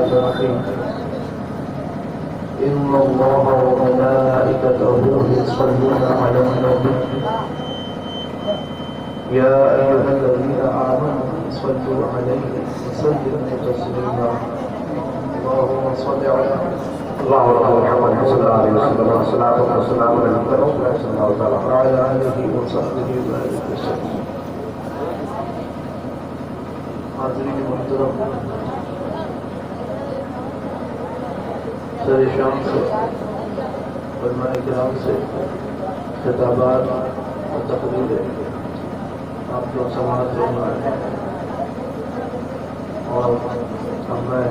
الرحمن الرحيم إن الله وملائكته يصلون على النبي يا أيها الذين آمنوا صلوا عليه وسلموا تسليما اللهم صل على اللہ محمد صلی اللہ علیہ وسلم والصلاة والسلام علی رسول اللہ صلی اللہ علیہ وسلم وعلى آله وصحبه وسلم. حاضرین محترم، سر شام سے علماء کرام سے خطابات اور تقریریں آپ لوگ سماعت فرما رہے ہیں، اور اب میں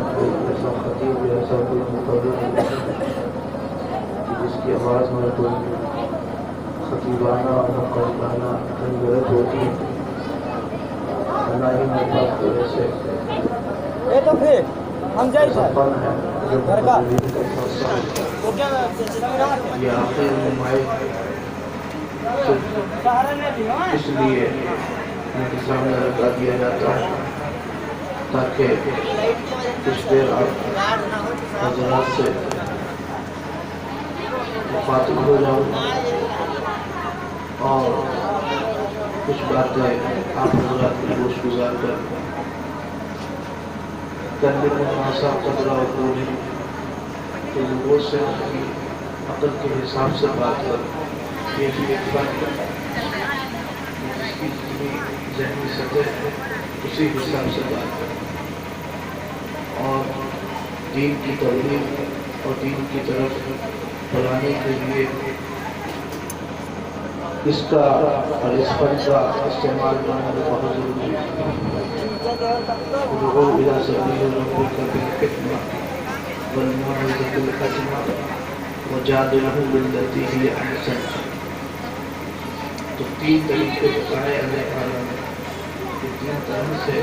ایسا خطیب یا ایسا کوئی مقرر نہیں جس کی آواز میں کوئی خطیبانہ اور مقررانہ غلط ہوتی ہے، نہ ہی میرے پاس کوئی ایسے فن ہے جو مقررین کا فیصلہ ہے. یہ آخر نمائش اس لیے انتظام میں لگا دیا جاتا ہے تاکہ کچھ دیر آپ حضرات سے مخاطب ہو جاؤں اور کچھ باتیں آپ حضرات کی گوش گزار کرنے میں مناسب قدرہ اور پوری تو لوگوں سے ان کی عقل کے حساب سے بات کر، یہ بھی ایک فن ہے جس کی جتنی ذہنی سطح ہے اسی حساب سے بات کر، اور دین کی تبلیغ اور دین کی طرف بلانے کے لیے اس کا اور اس فن کا استعمال کرنا بہت ضروری ہے. ادعو الی سبیل ربک بالحکمۃ والموعظۃ الحسنہ وجادلہم باللتی ہی احسن. تو تین طریقے بتائے اللہ تعالیٰ نے کہ تین طرح سے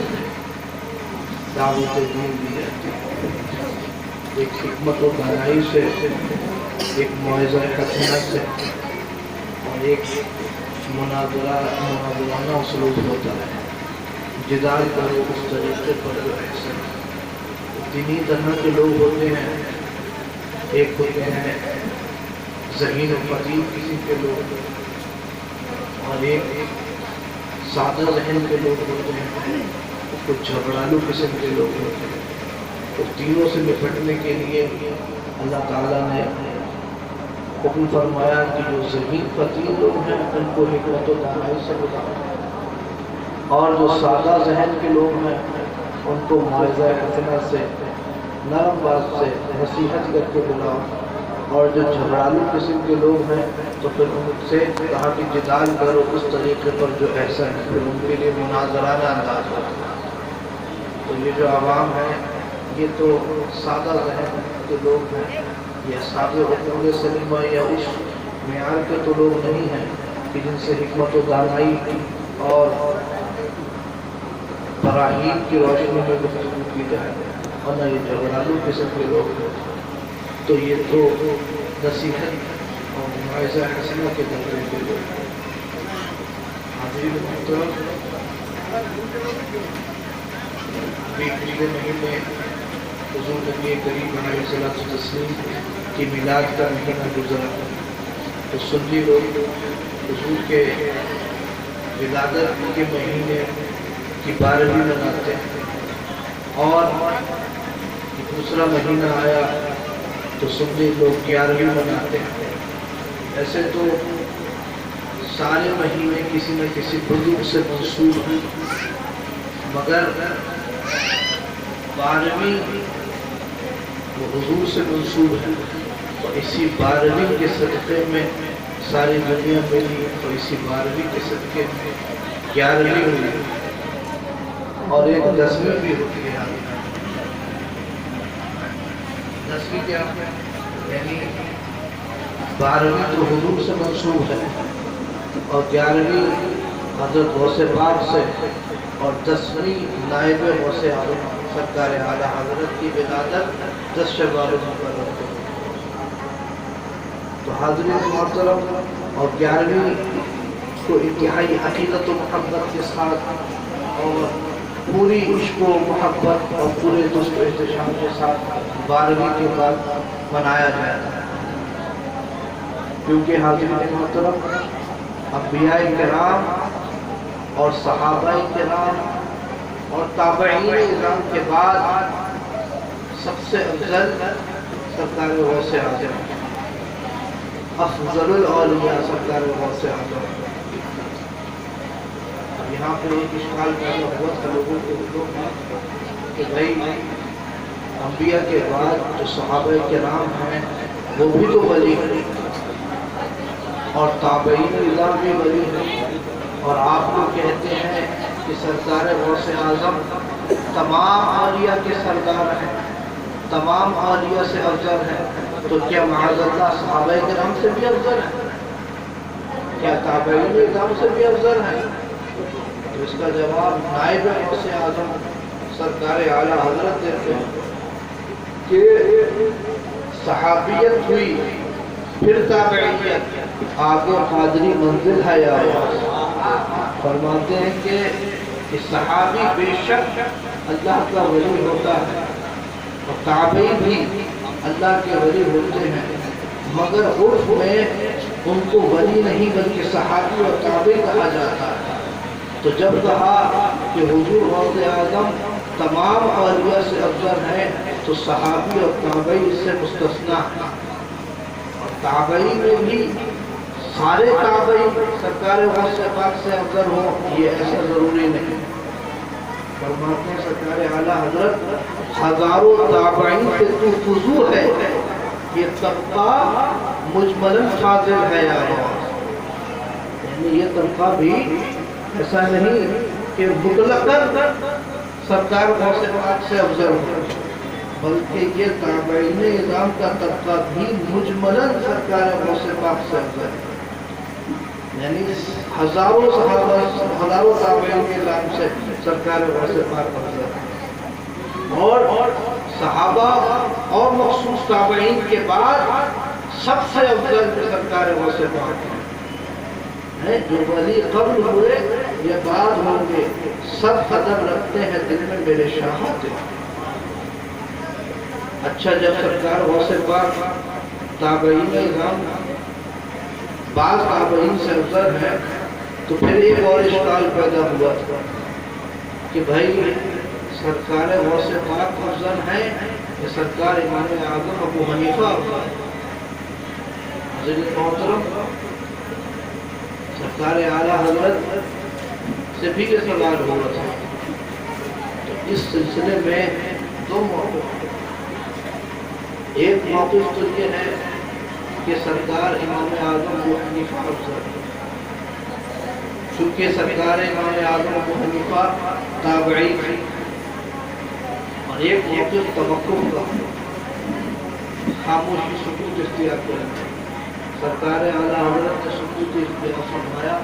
دعوت دین دی جاتی ہے. ایک حکمت و دانائی سے، ایک موعظہ حسنہ سے، اور ایک مناظرانہ اسلوب ہوتا ہے. جدال کرو اس طریقے پر جو احسن. تینی طرح کے لوگ ہوتے ہیں. ایک ہوتے ہیں ذہین و فطین قسم کے لوگ، اور ایک سادہ ذہن کے لوگ ہوتے ہیں، کچھ جھگڑالو قسم کے لوگ ہوتے ہیں. تو تینوں سے نپٹنے کے لیے اللہ تعالیٰ نے حکم فرمایا کہ جو ذہین فطین لوگ ہیں ان کو حکمت و دانائی سے بتاؤ، اور جو سادہ ذہن کے لوگ ہیں ان کو موعظہ حسنہ سے، نرم بات سے نصیحت کر کے بلاؤ، اور جو جھگڑالو قسم کے لوگ ہیں تو پھر ان سے کہا کہ جدال کرو اس طریقے پر جو احسن ہے. پھر ان کے لیے مناظرانہ انداز ہوتا ہے. تو یہ جو عوام ہے یہ تو سادہ ذہن کے لوگ ہیں، یہ سادہ عقول سلیمہ یا اس معیار کے تو لوگ نہیں ہیں کہ جن سے حکمت و دانائی اور براہین کی روشنی میں گفتگو کی جائے، اور نہ یہ جھگڑالو قسم کے لوگ ہیں. تو یہ تو نصیحت اور موعظہ حسنہ کے درجے کے لوگ ہیں. حاضرین محترم، پچھلے مہینے حضور نبی کریم علیہ الصلوۃ والتسلیم کی میلاد کا مہینہ گزرا. تو سنی لوگ حضور کے ولادت کے مہینے کی 12ویں مناتے ہیں، اور دوسرا مہینہ آیا تو سنی لوگ 11ویں مناتے ہیں. ایسے تو سارے مہینے کسی نہ کسی بزرگ سے منسوب ہیں، مگر 12ویں وہ حضور سے منسوب ہے، اور اسی 12ویں کے صدقے میں ساری دنیا ملی، اور اسی 12ویں کے صدقے میں 11ویں ہوئی، اور ایک 10ویں بھی ہوتی ہے. 10ویں کیا ہے؟ یعنی 12ویں تو حضور سے منسوب ہے، اور 11ویں حضرت غوث پاک سے، اور 10ویں نائب غوث اعظم سرکار اعلیٰ حضرت کی ولادت 10 شوال مقرر ہے. تو حاضرین محترم، اور 11ویں کو انتہائی عقیدت و محبت کے ساتھ اور پوری عشق و محبت اور پورے دوست و احتشام کے ساتھ 12ویں کے بعد منایا جاتا ہے، کیونکہ حاضرین محترم انبیاء کرام اور صحابہ کرام اور تابعین کرام کے بعد سب سے افضل سرکار غوث اعظم، افضل الاولیاء سرکار غوث اعظم۔ یہاں پہ ایک اشکال پیدا ہوا تھا لوگوں کے دلوں میں کہ بھائی انبیاء کے بعد جو صحابہ کرام ہیں وہ بھی تو ولی ہیں اور تابعین کرام بھی ولی ہیں، اور آپ لوگ کہتے ہیں کہ سرکار غوث اعظم تمام اولیاء کے سردار ہیں، تمام اولیاء سے افضل ہیں، تو کیا معاذ اللہ صحابہ کرام سے بھی افضل ہیں؟ کیا تابعین کرام سے بھی افضل ہیں؟ تو اس کا جواب نائب غوث اعظم سرکار اعلیٰ حضرت دیتے ہیں کہ صحابیت ہوئی پھر تابعیت، آگے قادری منزل ہے یا فرماتے ہیں کہ صحابی بے شک اللہ کا ولی ہوتا ہے اور تابعی بھی اللہ کے ولی ہوتے ہیں، مگر عرف میں ان کو ولی نہیں بلکہ صحابی اور تابعی کہا جاتا ہے۔ تو جب کہا کہ حضور غوث اعظم تمام اولیاء سے افضل ہیں تو صحابی اور تابعی اس سے مستثنا ہے، اور تابعی میں بھی سارے تابعی سرکار غوث پاک سے افضل ہوں یہ ایسا ضروری نہیں۔ فرماتے ہیں سرکار اعلیٰ حضرت ہزاروں تابعین سے تو فضو ہے، یہ طبقہ مجملاً فاضل ہے یا یعنی یہ طبقہ بھی ایسا نہیں کہ مطلقاً سرکار غوث پاک سے افضل ہو، بلکہ یہ تابعین نظام کا طبقہ بھی مجملاً سرکار غوث پاک سے افضل ہے، یعنی ہزاروں صحابہ ہزاروں تابعین کے نام سے سرکار غوث پاک افضل ہے، اور صحابہ اور مخصوص تابعین کے بعد سب سے افضل سرکار غوث پاک ہے۔ جو ولی قبل ہوئے یا بعد ہوں گے سب قدم رکھتے ہیں دل میں میرے شاہ آتے۔ اچھا جب سرکار غوث پاک تابعین نظام بعض تابعین سے افضل ہے تو پھر ایک اور اشکال پیدا ہوا تھا کہ بھائی سرکار غوث پاک افضل ہے یا سرکار امام اعظم ابو حنیفہ افضل ہے؟ حضرت محترم سرکار اعلیٰ حضرت سے بھی یہ سوال ہوا تھا، تو اس سلسلے میں دو موقف، ایک موقف تو یہ ہے کہ سرکار امام اعظم ابو حنیفہ افضل ہے چونکہ سرکار امام اعظم ابو حنیفہ تابعی تھی، اور ایک موقف توقف کا خاموشی سکوت اختیار کرنا، سرکار اعلیٰ حضرت نے سکوت اختیار فرمایا،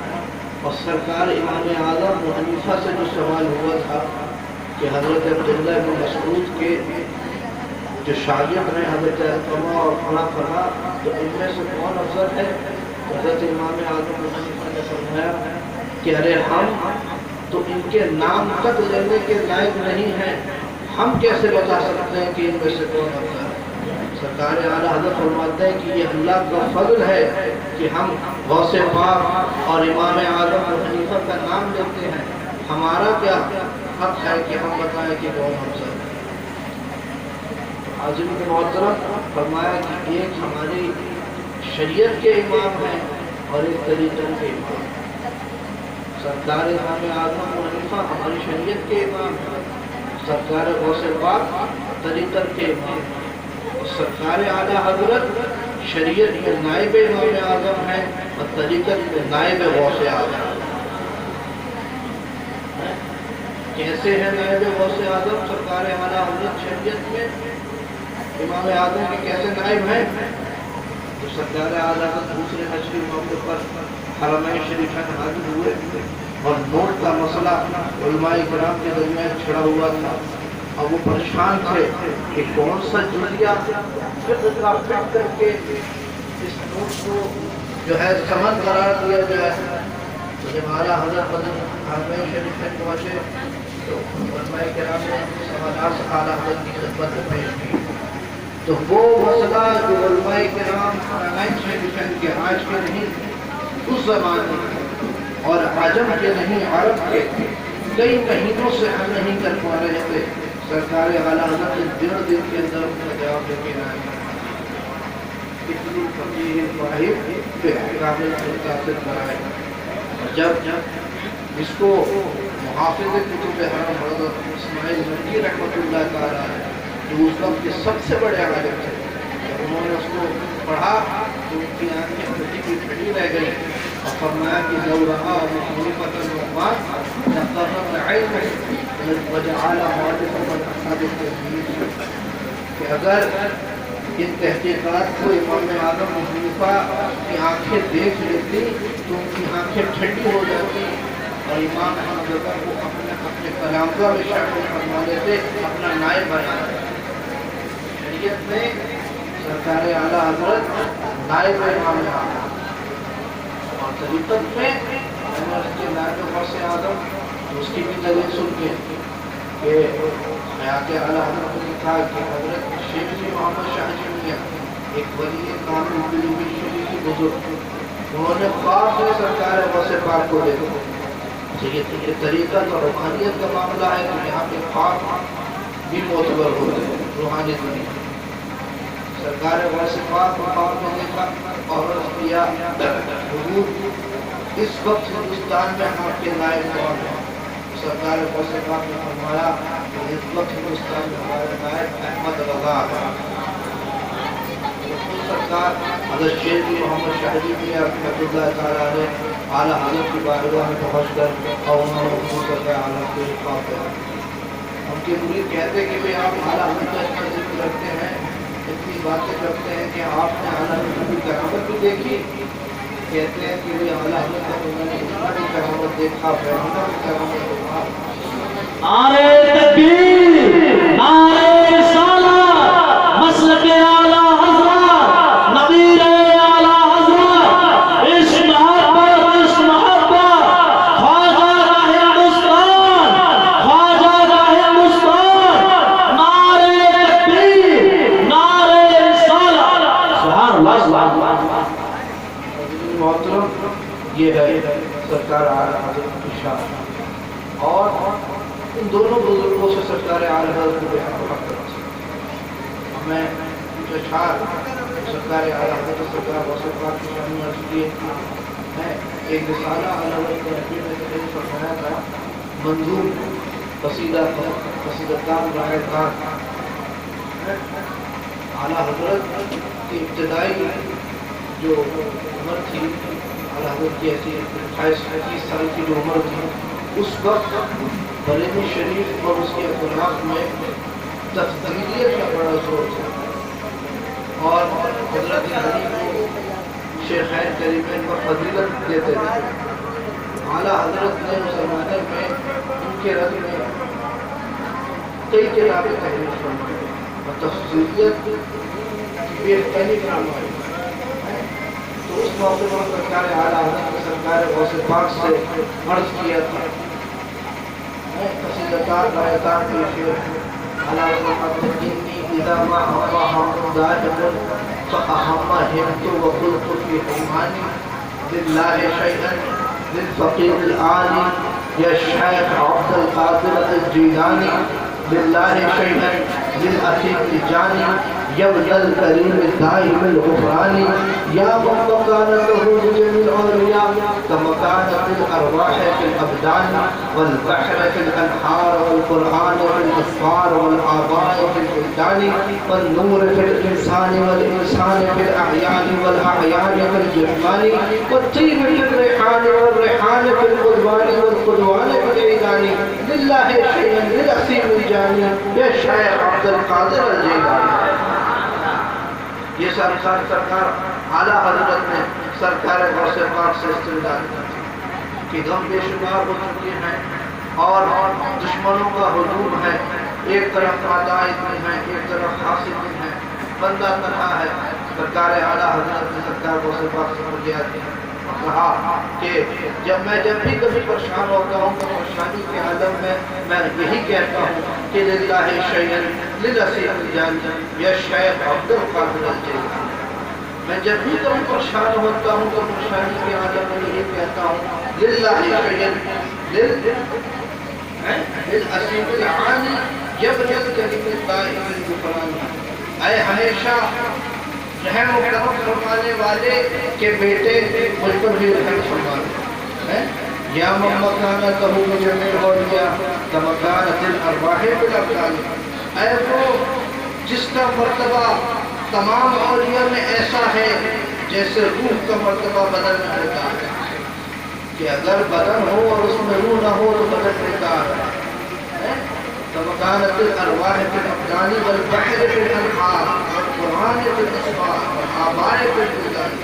اور سرکار امام اعظم ابو حنیفہ سے جو سوال ہوا تھا کہ حضرت عبداللہ بن مسعود کے جو شاگرد ہیں حضرت علقمہ اور فلاں تو ان میں سے کون افضل ہے؟ حضرت امام اعظم ابو حنیفہ نے فرمایا کہ ارے ہم تو ان کے نام تک لینے کے لائق نہیں ہیں، ہم کیسے بتا سکتے ہیں کہ ان میں سے کون افضل ہے؟ سرکار اعلیٰ حضرت فرماتے ہیں کہ یہ اللہ کا فضل ہے کہ ہم غوث پاک اور امام اعظم ابو حنیفہ کا نام لیتے ہیں، ہمارا کیا حق ہے کہ ہم بتائیں کہ کون افضل ہے؟ حاضرین محترم فرمایا کہ ایک ہماری شریعت کے امام ہیں اور ایک طریقت کے امام ہیں۔ سرکار امام اعظم ابو حنیفہ ہماری شریعت کے امام ہیں، سرکار غوث پاک طریقت کے امام ہیں، اور سرکار اعلیٰ حضرت شریعت میں نائب امام اعظم ہیں اور طریقت میں نائب غوث اعظم۔ کیسے ہے نائب غوث اعظم سرکار اعلیٰ حضرت شریعت میں؟ امام اعظم کے کیسے نائب ہیں؟ تو سرکار اعلیٰ حضرت دوسرے حجری موقع پر حرمین شریفین حاضر ہوئے اور نوٹ کا مسئلہ علماء کرام کے درمیان چھڑا ہوا تھا، اور وہ پریشان تھے کہ کون سا جزیہ فقہ کا فٹ کر کے اس نوٹ کو جو ہے سمن قرار دیا جائے۔ تو جب اعلیٰ حضرت حرمین شریفین پہنچے تو علماء کرام نے سوالات اعلیٰ حضرت کی خدمت میں پیش کی، تو وہ مسئلہ جو علماء کرام فرائض میں ڈیفینڈ کے آج کے نہیں اس زمانے کے اور عجم کے نہیں عرب کے کئی مہینوں سے ہم نہیں کر پا رہے تھے، سرکار اعلیٰ حضرت 1.5 دن کے اندر ان کا جواب دے کے آئے۔ اتنی فقیر واحد پہ کامل متاثر کرائے، جب اس کو محافظ کتب حرم حضرت اسماعیل مکی رحمۃ اللہ تعالیٰ جو اس وقت کے سب سے بڑے عالم تھے، جب انہوں نے اس کو پڑھا تو ان کی آنکھیں پھٹی کی پھٹی رہ گئی اور فرمایا کہ لو رہا مخالفۃ النعمان لقرر العلم وجعل معرفۃ اصحاب التلميذ، کہ اگر ان تحقیقات کو امام اعظم ابو حنیفہ کی آنکھیں دیکھ لیتی تو ان کی آنکھیں ٹھنڈی ہو جاتی اور امام احمد رضا کو اپنے کلامگاہ میں شامل فرما لیتے، اپنا نائب بنا لیتے۔ شریعت میں سرکار اعلیٰ حضرت نائب امام اعظم اور طریقت میں اس کے نائب غوث اعظم اس کی بھی دلیل سن کے کہ حیات اعلیٰ حضرت نے کہا کہ حضرت شیخ جی محمد شاہ جی میاں ایک ولی کامل قلوبی شریف کی بزرگ، انہوں نے خواب میں سرکار غوث پاک کو دیکھا۔ یہ طریقت اور روحانیت کا معاملہ ہے تو یہاں پہ خواب بھی معتبر ہوتے ہیں، روحانیت نہیں۔ سرکار غوث پاک کو خواب میں دیکھا اور عرض کیا حضور اس وقت ہندوستان میں آپ کے نائب کون ہیں؟ سرکار غوث پاک نے فرمایا کہ اس وقت ہندوستان میں ہمارے نائب احمد رضا ہے۔ سرکار حضرت شیخ محمد شاہ جی میاں رحمۃ اللہ تعالیٰ نے اعلیٰ حضرت کی بارگاہ میں پہنچ کر اور انہوں نے حضور صلی اللہ علیہ وسلم کو خواب کیا۔ ان کے مرید کہتے ہیں کہ بھئی آپ اعلیٰ حضرت کا اتنا ذکر کرتے ہیں، اتنی باتیں کرتے ہیں کہ آپ نے اعلیٰ حضرت کی کرامت بھی دیکھی؟ کہتے ہیں کہ بھئی اعلیٰ حضرت کا انہوں نے اتنا بھی کرامت دیکھا، بیٹھنا بھی کرامت دیکھا۔ نعرہ تکبیر، نعرہ رسالت، مسلک اعلیٰ حضرت، نظیر اعلیٰ حضرت، اس محبت خواجہ کا ہندوستان، خواجہ کا ہندوستان، نعرہ تکبیر، نعرہ رسالت، سبحان اللہ سبحان اللہ۔ محترم یہ ہے سرکار اعلیٰ حضرت کی شان، اور ان دونوں بزرگوں سے سرکار اعلیٰ حضرت کو محبت کرنا۔ میں کچھ اشعار سرکار اعلیٰ حضرت سرکار غوث پاک کی شان میں عرض کیے ہیں۔ ایک رسالہ اعلیٰ حضرت کے نبی میں سے فرمایا تھا، منظور قصیدتان رائے خان۔ اعلیٰ حضرت کی ابتدائی جو عمر تھی، اعلیٰ حضرت کی ایسی 28-29 سال کی جو عمر تھی، اس وقت بریلی شریف اور اس کے اطراف میں تفضیلیت کا بڑا زور تھا اور حضرت علی کو شیخین کریمین پر فضیلت دیتے تھے۔ اعلیٰ حضرت نے مسلمانوں میں ان کے رد میں کئی کتابیں تحریر فرمائی اور تفضیلیت کی بہترین فرمائی۔ تو اس موقع پر سرکار اعلیٰ حضرت نے سرکار غوث پاک سے عرض کیا تھا، قصیدتان رایتان کی شعر اعلیٰ حضرت انی اذا ما اقاہم دائم فاہم ہمت وقلت فی حیمانی للہ شیئا للفقیر العالی یا شیخ عبد القادر الجیلانی للہ شیئا للعتیق الجانی یبن الکریم الدائم الغفرانی یا مقانته بجميع الأولياء كمكانة الأرواح في الأبدان والبحر في الأنهار والقرآن في الأسفار والآباء في البلدان والنور في الإنسان والإنسان في الأعيان والأعيان في الجسمان والطيب في الريحان والريحان في القدوان والقدوان في العيدان لله شيئا للأسيم الجاني يا شيخ عبد القادر الجيلاني۔ یہ سرکار اعلیٰ حضرت نے سرکار غوث پاک سے استمداد کی غم بے شمار ہو چکے ہیں اور دشمنوں کا ہجوم ہے، ایک طرف عدائد میں ہیں، ایک طرف حاسد میں ہیں، بندہ تنہا ہے۔ سرکار اعلیٰ حضرت نے سرکار غوث پاک سے فرمایا اور کہا کہ جب بھی کبھی پریشان ہوتا ہوں تو پریشانی کے عالم میں میں یہی کہتا ہوں کہ للہ شیئن للاسیق الجان یا شیخ عبد القادر الجیلانی. میں جب بھی تم پریشان ہوتا ہوں تو پریشانی کے عالم میں یہی کہتا ہوں للہ شیئن للاسیق العانی یبلغ کلمۃ الطائف الغفران. اے ہمیشہ رحم و کرم فرمانے والے کے بیٹے مجھ پر بھی رحم فرمانے. یا من مکانتہ بجميع الاولیاء کمکانۃ الارواح بالابدان. اے وہ جس کا مرتبہ تمام اولیاء میں ایسا ہے جیسے روح کا مرتبہ بدن میں ہوتا ہے کہ اگر بدن ہو اور اس میں روح نہ ہو تو بدن بیکار ہے. کمکانۃ الارواح بالابدان والبحر بالانہار والقرآن بالاسفار والآباء بالبلدان.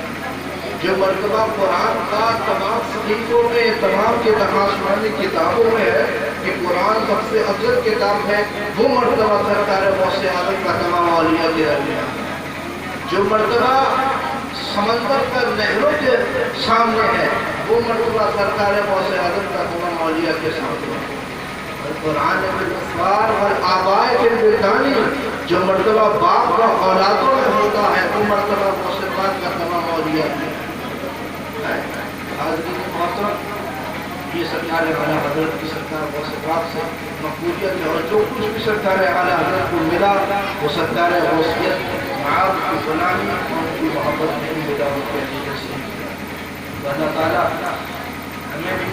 جو مرتبہ قرآن کا تمام صحیفوں میں تمام کے تقاصرانی کتابوں میں ہے کہ قرآن سب سے افضل کتاب ہے، وہ مرتبہ سرکار غوث اعظم کا تمام اولیاء کے درمیان. جو مرتبہ سمندر پر نہروں کے سامنے ہے وہ مرتبہ سرکار غوث اعظم کا تمام اولیاء کے سامنے ہے. قرآن بالاسفار والآباء بالبلدان جو مرتبہ باپ کا اولادوں میں ہوتا ہے وہ مرتبہ غوث پاک کا تمام اولیاء ہے. حاضرین محترم، یہ سرکار اعلیٰ حضرت کی سرکار غوث پاک سے مقبولیت ہے اور جو کچھ بھی سرکار اعلیٰ حضرت کو ملا وہ سرکار غوثیت آپ کی غلامی اور ان کی محبت نہیں ملا ان کے عقیدے سے. اللہ تعالیٰ ہمیں بھی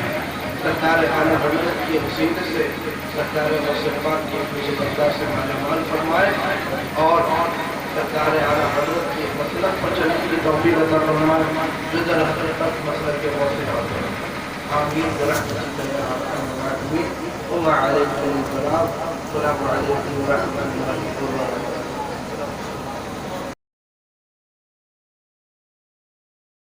سرکار اعلیٰ حضرت کے وسیلے سے سرکار غوث پاک کی اپنی بردار سے مال فرمائے اور سرکار اعلیٰ حضرت کے مسلک پر چلنے کی توفیق عطا فرمائے جو در حقیقت مسلک کے غوث اعظم. آمین برحمتک یا ارحم الراحمین. وما علیکم السلام ورحمۃ اللہ وبرکاتہ.